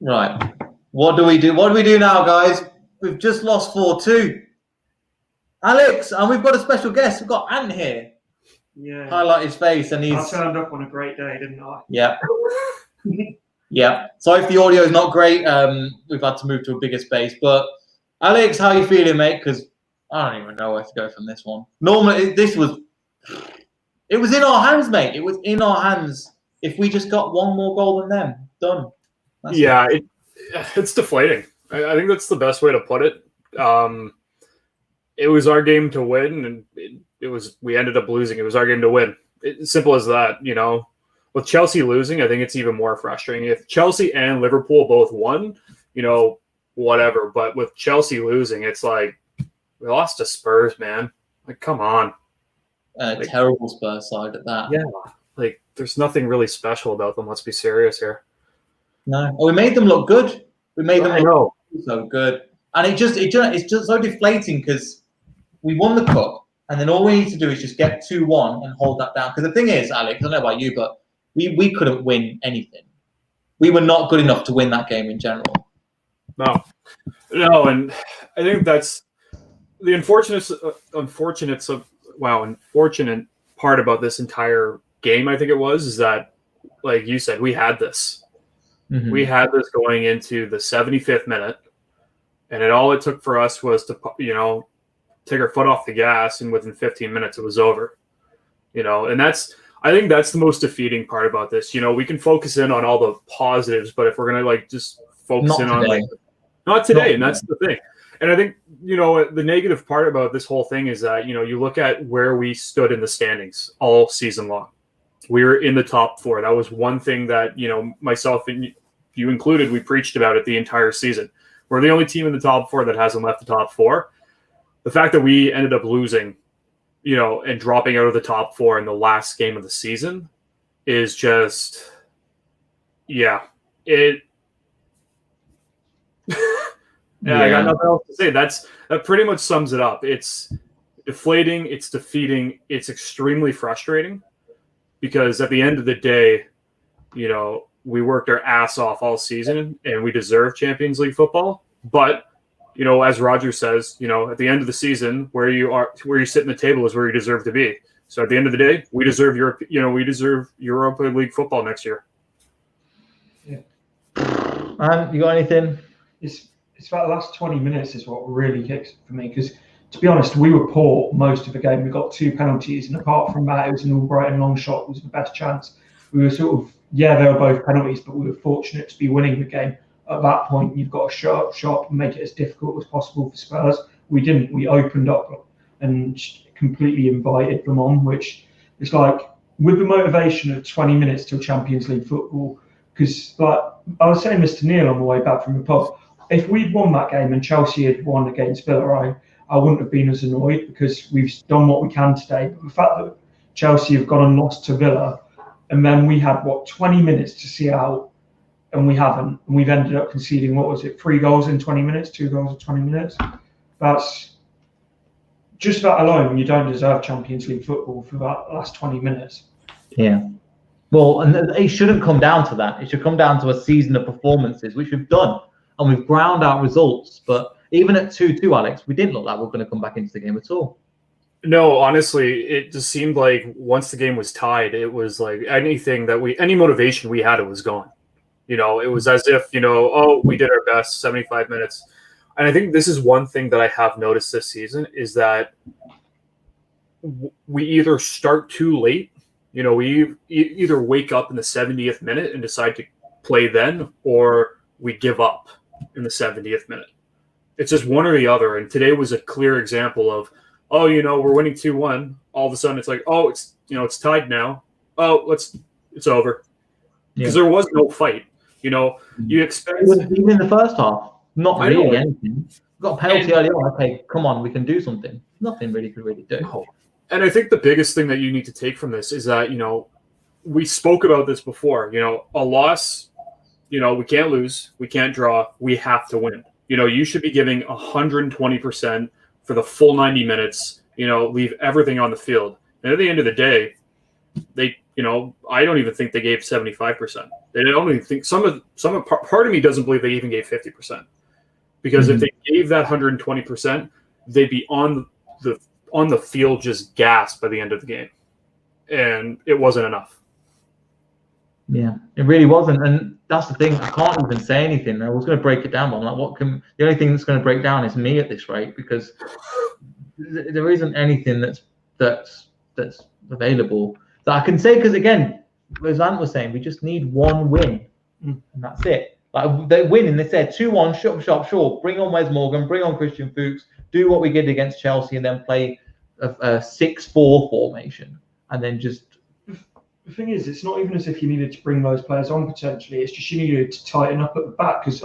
Right. What do we do? What do we do now, guys? We've just lost 4-2. Alex, and we've got a special guest. We've got Ant here. Yeah. Highlight his face, and I turned up on a great day, didn't I? Yeah. Yeah. So if the audio is not great, we've had to move to a bigger space. But Alex, how are you feeling, mate? Because I don't even know where to go from this one. Normally, it was in our hands, mate. It was in our hands. If we just got one more goal than them, done. It's deflating. I think that's the best way to put it. It was our game to win, and we ended up losing. It was our game to win. It's simple as that, With Chelsea losing, I think it's even more frustrating. If Chelsea and Liverpool both won, whatever. But with Chelsea losing, it's like we lost to Spurs, man. Like, come on. Terrible Spurs side at that. Yeah. Like, there's nothing really special about them. Let's be serious here. No. We made them look good. We made them look so good. And it's just so deflating because we won the cup, and then all we need to do is just get 2-1 and hold that down. Because the thing is, Alex, I don't know about you, but we couldn't win anything. We were not good enough to win that game in general. No, and I think that's the unfortunate part about this entire game. I think it is that, like you said, we had this. Mm-hmm. We had this going into the 75th minute, and all it took for us was to, take our foot off the gas, and within 15 minutes it was over. And I think that's the most defeating part about this. We can focus in on all the positives, but if we're gonna just focus on not today, and that's the thing. And I think the negative part about this whole thing is that you look at where we stood in the standings all season long. We were in the top 4. That was one thing that myself and you included, we preached about it the entire season. We're the only team in the top 4 that hasn't left the top 4. The fact that we ended up losing, and dropping out of the top 4 in the last game of the season is just, I got nothing else to say. That pretty much sums it up. It's deflating. It's defeating. It's extremely frustrating because at the end of the day, we worked our ass off all season and we deserve Champions League football. But, as Roger says, at the end of the season, where you sit in the table is where you deserve to be. So at the end of the day, we deserve Europa League football next year. Yeah. You got anything? It's about the last 20 minutes is what really kicks for me because, to be honest, we were poor most of the game. We got 2 penalties, and apart from that, it was an Albrighton long shot was the best chance. We were sort of, they were both penalties, but we were fortunate to be winning the game. At that point, you've got to shop and make it as difficult as possible for Spurs. We didn't. We opened up and completely invited them on, which is like with the motivation of 20 minutes till Champions League football. Because, like I was saying this to Neil on the way back from the pub, if we'd won that game and Chelsea had won against Villa, I wouldn't have been as annoyed because we've done what we can today. But the fact that Chelsea have gone and lost to Villa, and then we had 20 minutes to see out, and we haven't, and we've ended up conceding 3 goals in 20 minutes, 2 goals in 20 minutes. That's just that alone. You don't deserve Champions League football for that last 20 minutes. Yeah. Well, and it shouldn't come down to that. It should come down to a season of performances, which we've done, and we've ground out results. But even at 2-2, Alex, we didn't look like we were going to come back into the game at all. No, honestly, it just seemed like once the game was tied, it was like any motivation we had, it was gone. It was as if, we did our best 75 minutes. And I think this is one thing that I have noticed this season is that we either start too late, we either wake up in the 70th minute and decide to play then, or we give up in the 70th minute. It's just one or the other. And today was a clear example of, we're winning 2-1. All of a sudden it's like, it's tied now. It's over. Because there was no fight. You expect even in the first half, not really anything. Got a penalty early on. Okay, come on, we can do something. Nothing really could really do. No. And I think the biggest thing that you need to take from this is that, we spoke about this before. A loss, we can't lose, we can't draw, we have to win. You should be giving 120% for the full 90 minutes, leave everything on the field. And at the end of the day, they I don't even think they gave 75%. They don't even think part of me doesn't believe they even gave 50%, because if they gave that 120%, they'd be on the field just gassed by the end of the game, and it wasn't enough. Yeah, it really wasn't, and that's the thing. I can't even say anything. I was going to break it down, but I'm like, the only thing that's going to break down is me at this rate, because there isn't anything that's available that I can say. Because again, as Ant was saying, we just need one win, and that's it. Like, they win and they said 2-1, shut up, sure. Bring on Wes Morgan, bring on Christian Fuchs, do what we did against Chelsea, and then play a 6-4 formation, and then just. The thing is, it's not even as if you needed to bring those players on potentially. It's just you needed to tighten up at the back, because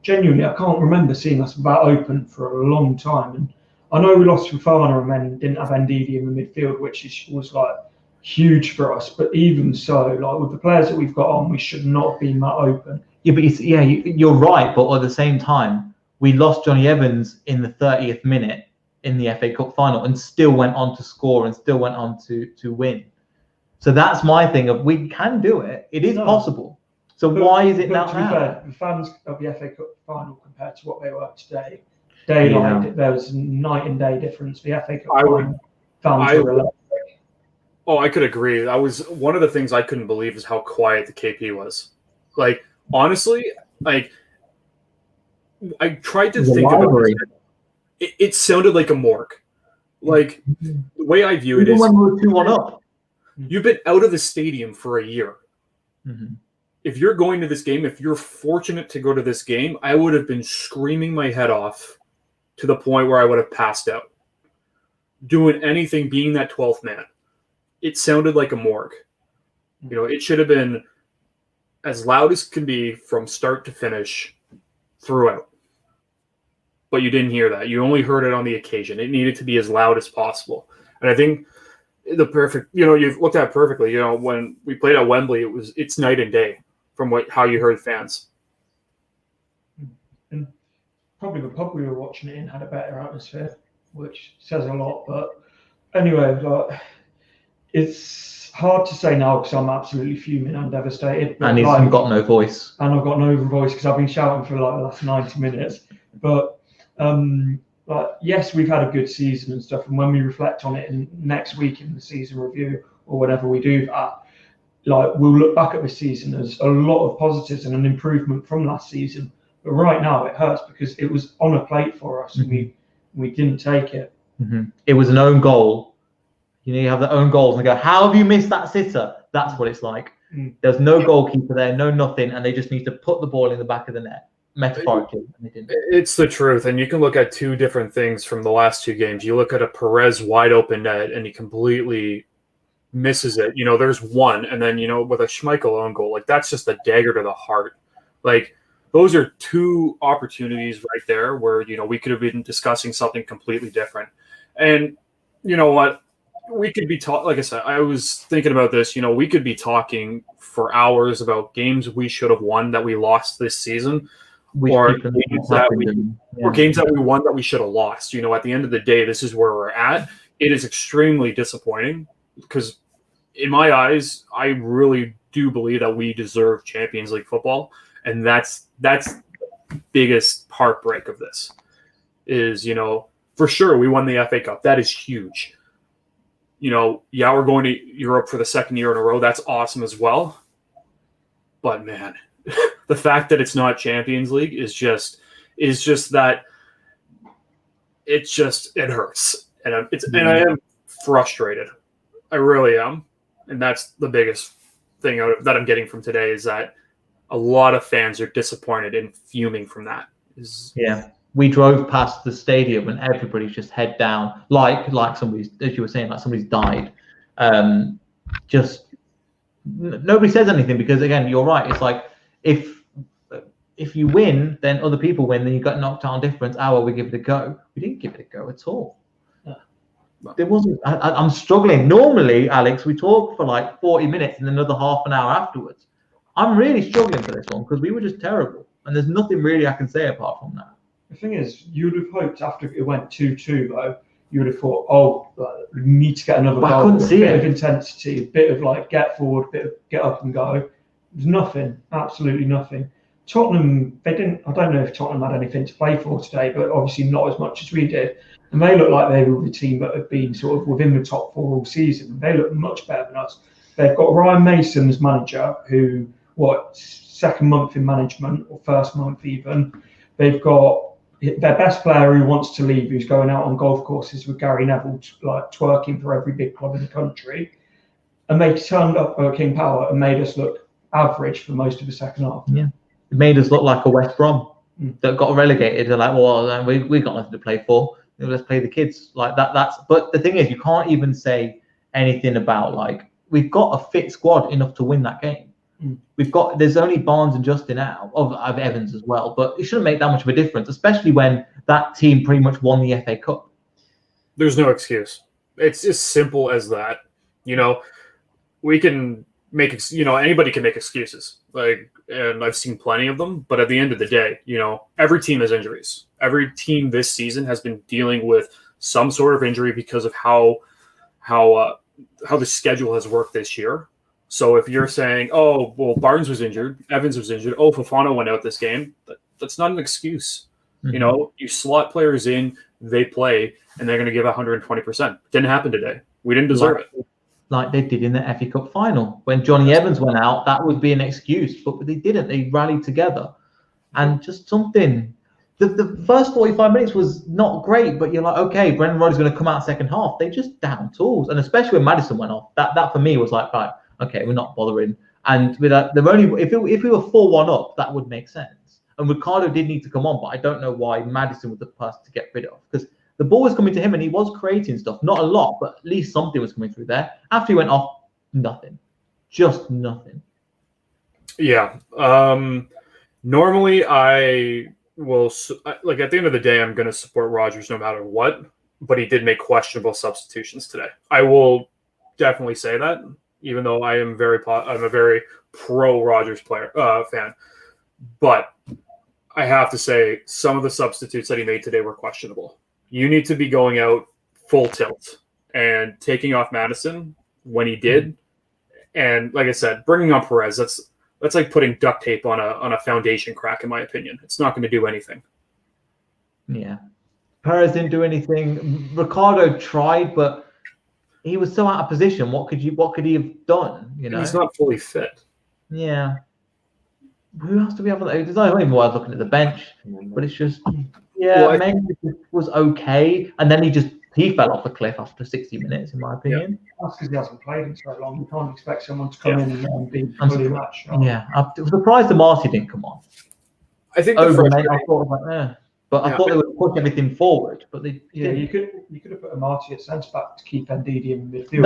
genuinely, I can't remember seeing us that open for a long time. And I know we lost Fofana and then didn't have Ndidi in the midfield, which was like huge for us. But even so, like with the players that we've got on, we should not have been that open. Yeah, but you're right. But at the same time, we lost Johnny Evans in the 30th minute in the FA Cup final, and still went on to score and still went on to win. So that's my thing of, we can do it. It is possible. So why is it not to be fair, the fans of the FA Cup final compared to what they were today, there was night and day difference. The FA Cup final fans were electric. Oh, I could agree. That was one of the things I couldn't believe, is how quiet the KP was. Like, honestly, like, I tried to think about it. It sounded like a morgue. Like, the way I view it is, when we were 2-1 up. You've been out of the stadium for a year. Mm-hmm. If you're going to this game, if you're fortunate to go to this game, I would have been screaming my head off to the point where I would have passed out. Doing anything, being that 12th man. It sounded like a morgue. It should have been as loud as can be from start to finish throughout. But you didn't hear that. You only heard it on the occasion. It needed to be as loud as possible. And I think you've looked at it perfectly. When we played at Wembley, it's night and day from how you heard fans. And probably the pub we were watching it in had a better atmosphere, which says a lot. But anyway, it's hard to say now, because I'm absolutely fuming and devastated. And he's got no voice. And I've got no voice because I've been shouting for the last 90 minutes. But yes, we've had a good season and stuff, and when we reflect on it next week in the season review or whenever we do that, we'll look back at this season as a lot of positives and an improvement from last season. But right now it hurts because it was on a plate for us, and we didn't take it. Mm-hmm. It was an own goal. You have the own goals, and they go, "How have you missed that sitter?" That's what it's like. There's no goalkeeper there, no nothing, and they just need to put the ball in the back of the net. Metaphorically, and they didn't. It's the truth, and you can look at two different things from the last two games. You look at a Perez wide open net, and he completely misses it. There's one, and then with a Schmeichel own goal, that's just a dagger to the heart. Those are two opportunities right there where we could have been discussing something completely different. And you know what? We could be like I said, I was thinking about this. We could be talking for hours about games we should have won that we lost this season. Or games that we won that we should have lost. At the end of the day, this is where we're at. It is extremely disappointing because, in my eyes, I really do believe that we deserve Champions League football, and that's the biggest heartbreak of this. Is for sure we won the FA Cup. That is huge. We're going to Europe for the second year in a row. That's awesome as well. But man. The fact that it's not Champions League is just that it hurts, and I am frustrated. I really am, and that's the biggest thing that I'm getting from today is that a lot of fans are disappointed and fuming from that. We drove past the stadium and everybody's just head down, like somebody's, as you were saying, like somebody's died. Just nobody says anything because, again, you're right. It's like, if you win, then other people win, then you've got knocked down difference. We give it a go. We didn't give it a go at all. There wasn't. I'm struggling. Normally, Alex, we talk for 40 minutes and another half an hour afterwards. I'm really struggling for this one because we were just terrible, and there's nothing really I can say apart from that. The thing is, you would have hoped after it went 2-2, though, you would have thought, oh, we need to get another But I goal, couldn't see bit it. of intensity, a bit of like get forward, bit of get up and go. There's nothing, absolutely nothing. Tottenham, I don't know if Tottenham had anything to play for today, but obviously not as much as we did. And they look like they were the team that had been sort of within the top 4 all season. They look much better than us. They've got Ryan Mason as manager, who, second month in management, or first month even. They've got their best player who wants to leave, who's going out on golf courses with Gary Neville, like twerking for every big club in the country. And they turned up King Power and made us look average for most of the second half. Yeah. It made us look like a West Brom that got relegated. They're like, well, we got nothing to play for. Let's play the kids like that. But the thing is, you can't even say anything about like we've got a fit squad enough to win that game. There's only Barnes and Justin out of Evans as well, but it shouldn't make that much of a difference, especially when that team pretty much won the FA Cup. There's no excuse. It's as simple as that. We can make anybody can make excuses. And I've seen plenty of them, but at the end of the day, every team has injuries. Every team this season has been dealing with some sort of injury because of how the schedule has worked this year. So if you're saying, oh, well, Barnes was injured, Evans was injured, oh, Fofana went out this game, that's not an excuse. Mm-hmm. You slot players in, they play, and they're going to give 120%. Didn't happen today. We didn't deserve it. Like they did in the FA Cup final. When Johnny Evans went out, that would be an excuse, but they didn't. They rallied together. And just something. The first 45 minutes was not great, but you're like, okay, Brendan Rodgers is going to come out second half. They just down tools. And especially when Maddison went off, that for me was like, right, okay, we're not bothering. And with that, if we were 4-1 up, that would make sense. And Ricardo did need to come on, but I don't know why Maddison was the person to get rid of, because the ball was coming to him and he was creating stuff. Not a lot, but at least something was coming through there. After he went off, nothing. Just nothing. Yeah. Normally, I will, at the end of the day, I'm going to support Rodgers no matter what, but he did make questionable substitutions today. I will definitely say that, even though I'm a very pro Rodgers fan. But I have to say, some of the substitutes that he made today were questionable. You need to be going out full tilt and taking off Maddison when he did. And like I said, bringing on Perez, that's like putting duct tape on a foundation crack, in my opinion. It's not going to do anything. Yeah. Perez didn't do anything. Ricardo tried, but he was so out of position. What could he have done? He's not fully fit. Yeah. Who else do we have? There's not even worth looking at the bench, but it's just Mendy was okay, and then he fell off the cliff after 60 minutes, in my opinion. Yeah. That's because he hasn't played in so long. You can't expect someone to come in and be fully matched. Yeah, I was surprised that Marty didn't come on. I think I thought I thought they would push everything forward, but they didn't. You could have put a Marty at centre back to keep Ndidi in midfield.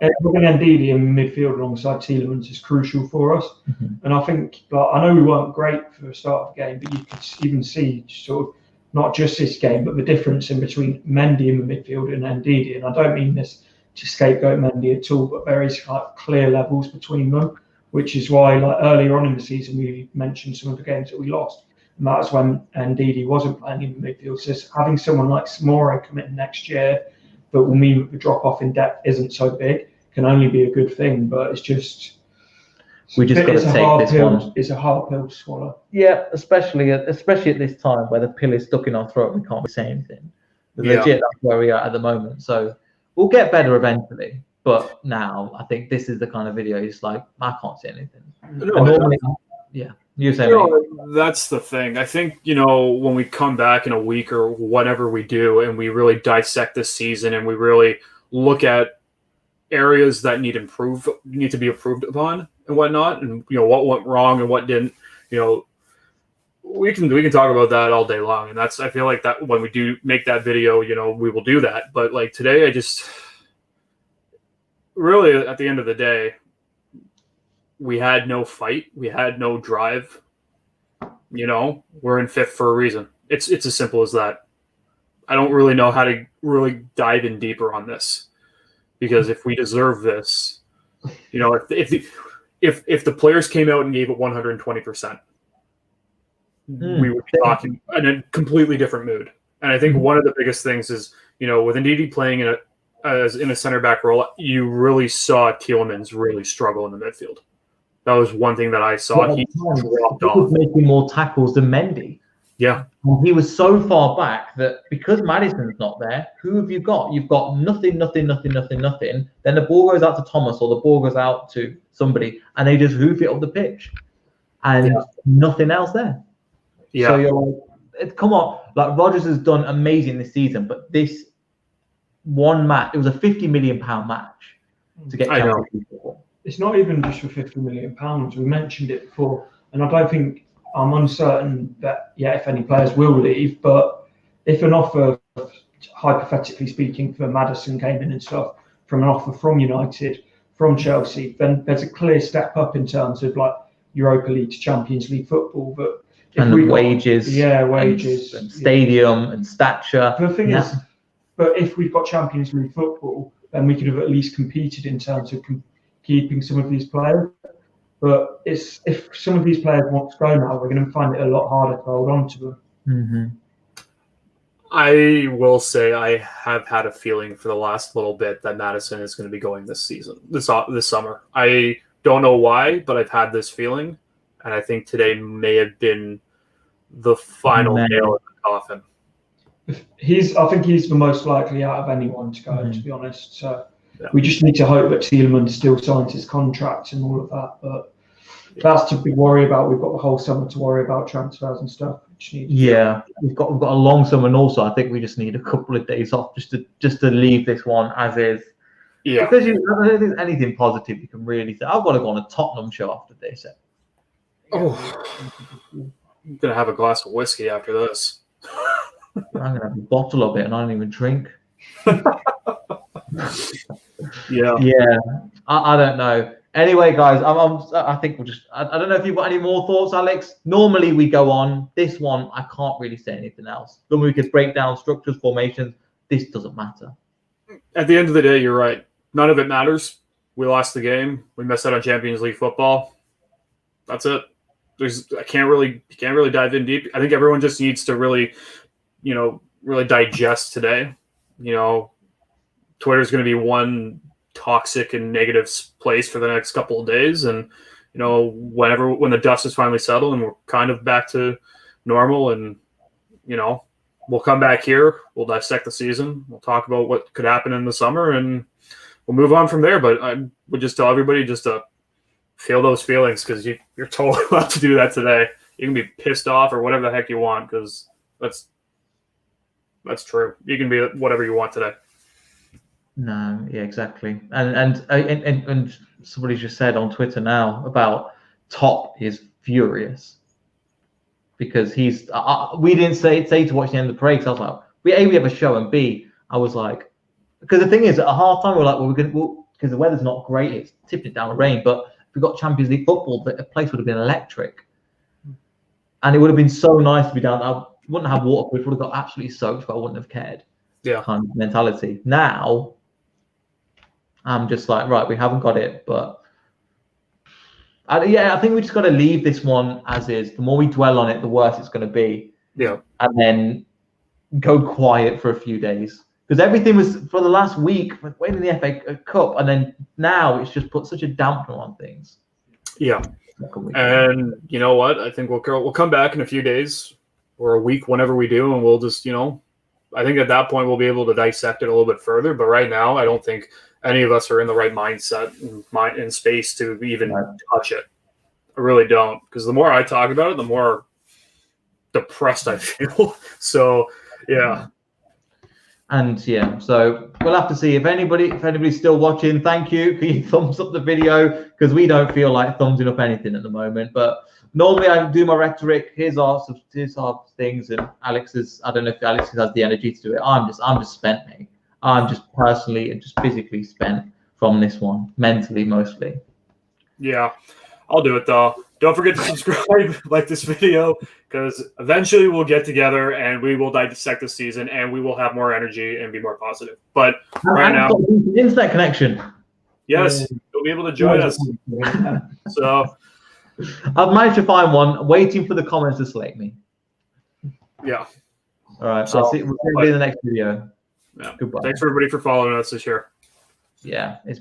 Having Ndidi in midfield alongside Tielemans is crucial for us. Mm-hmm. And I think, I know we weren't great for the start of the game, but you could even see sort of not just this game, but the difference in between Mendy in the midfield and Ndidi. And I don't mean this to scapegoat Mendy at all, but there is clear levels between them, which is why earlier on in the season we mentioned some of the games that we lost. And that was when Ndidi wasn't playing in the midfield. So having someone like Samora come in next year that will mean that the drop-off in depth isn't so big can only be a good thing. But it's just... We just got to take this one. It's a hard pill to swallow. Yeah, especially at this time where the pill is stuck in our throat and we can't say anything. Legit, that's where we are at the moment. So we'll get better eventually. But now, I think this is the kind of video it's like, I can't say anything. Normally, you say that's the thing. I think, when we come back in a week or whatever we do and we really dissect this season and we really look at areas that need to be improved upon and whatnot, and what went wrong and what didn't, we can talk about that all day long. And I feel like that when we do make that video, we will do that. But today, I just really, at the end of the day, we had no fight. We had no drive. We're in fifth for a reason. It's as simple as that. I don't really know how to really dive in deeper on this, because if we deserve this, if the players came out and gave it 120%, we would be talking in a completely different mood. And I think one of the biggest things is, with Ndidi playing in a center back role, you really saw Tielemans really struggle in the midfield. That was one thing that I saw. He dropped off. He was making more tackles than Mendy. Yeah. And he was so far back that because Maddison's not there, who have you got? You've got nothing. Then the ball goes out to Thomas or the ball goes out to somebody and they just hoof it up the pitch. And nothing else there. Yeah. So you're like, come on. Like, Rodgers has done amazing this season, but this one match, it was a £50 million match to get Champions League football. It's not even just for £50 million. We mentioned it before, and I don't think, I'm uncertain that, if any players will leave, but if an offer, hypothetically speaking, for Maddison came in and stuff, from an offer from United, from Chelsea, then there's a clear step up in terms of like Europa League to Champions League football. But wages. Wages. And stadium and stature. The thing is, but if we've got Champions League football, then we could have at least competed in terms of keeping some of these players. But if some of these players want to go now, we're going to find it a lot harder to hold on to them. Mm-hmm. I will say I have had a feeling for the last little bit that Maddison is going to be going this summer. I don't know why, but I've had this feeling, and I think today may have been the final nail in the coffin. I think he's the most likely out of anyone to go, to be honest. So we just need to hope that Tielemans still signs his contract and all of that. But that's to be worried about. We've got the whole summer to worry about transfers and stuff. We've got a long summer, and also I think we just need a couple of days off just to leave this one as is. Yeah, because I don't think there's anything positive you can really say. I've got to go on a Tottenham show after this. I'm gonna have a glass of whiskey after this. I'm gonna have a bottle of it, and I don't even drink. Yeah. I don't know. Anyway, guys, I think we'll just. I don't know if you've got any more thoughts, Alex. Normally we go on. This one, I can't really say anything else. Normally we could break down structures, formations. This doesn't matter. At the end of the day, you're right. None of it matters. We lost the game. We missed out on Champions League football. That's it. You can't really dive in deep. I think everyone just needs to really digest today. Twitter's going to be one toxic and negative place for the next couple of days, and when the dust is finally settled and we're kind of back to normal, and we'll come back here, we'll dissect the season, we'll talk about what could happen in the summer, and we'll move on from there. But I would just tell everybody just to feel those feelings, because you're totally allowed to do that today. You can be pissed off or whatever the heck you want, because that's true. You can be whatever you want today. No, yeah, exactly. And somebody just said on Twitter now about Top is furious because he's. We didn't say to watch the end of the parade. So I was like, we have a show, and B, I was like, because the thing is, at half time we're like, because the weather's not great, it's tipping it down with rain. But if we got Champions League football, the place would have been electric, and it would have been so nice to be down. I wouldn't have waterproof. Would have got absolutely soaked, but I wouldn't have cared. Yeah, kind of mentality. Now I'm just like, right, we haven't got it, but I think we just got to leave this one as is. The more we dwell on it, the worse it's going to be. Yeah, and then go quiet for a few days, because everything was for the last week winning the FA Cup, and then now it's just put such a dampener on things. Yeah, and you know what? I think we'll come back in a few days or a week, whenever we do, and we'll just I think at that point we'll be able to dissect it a little bit further. But right now, I don't think any of us are in the right mindset and space to even touch it. I really don't, because the more I talk about it, the more depressed I feel. So, yeah. And yeah, so we'll have to see if anybody's still watching. Thank you. Can you thumbs up the video, because we don't feel like thumbsing up anything at the moment. But normally I do my rhetoric. Here's our things, and Alex's. I don't know if Alex has the energy to do it. I'm just spent, mate. I'm just personally and just physically spent from this one, mentally mostly. Yeah, I'll do it though. Don't forget to subscribe, like this video, because eventually we'll get together and we will dissect the season, and we will have more energy and be more positive. But right now, internet connection. Yes, you'll be able to join us. So I've managed to find one. Waiting for the comments to select me. Yeah. All right. So, I'll see. We'll see you in the next video. Yeah. Goodbye. Thanks everybody for following us this year. Yeah. It's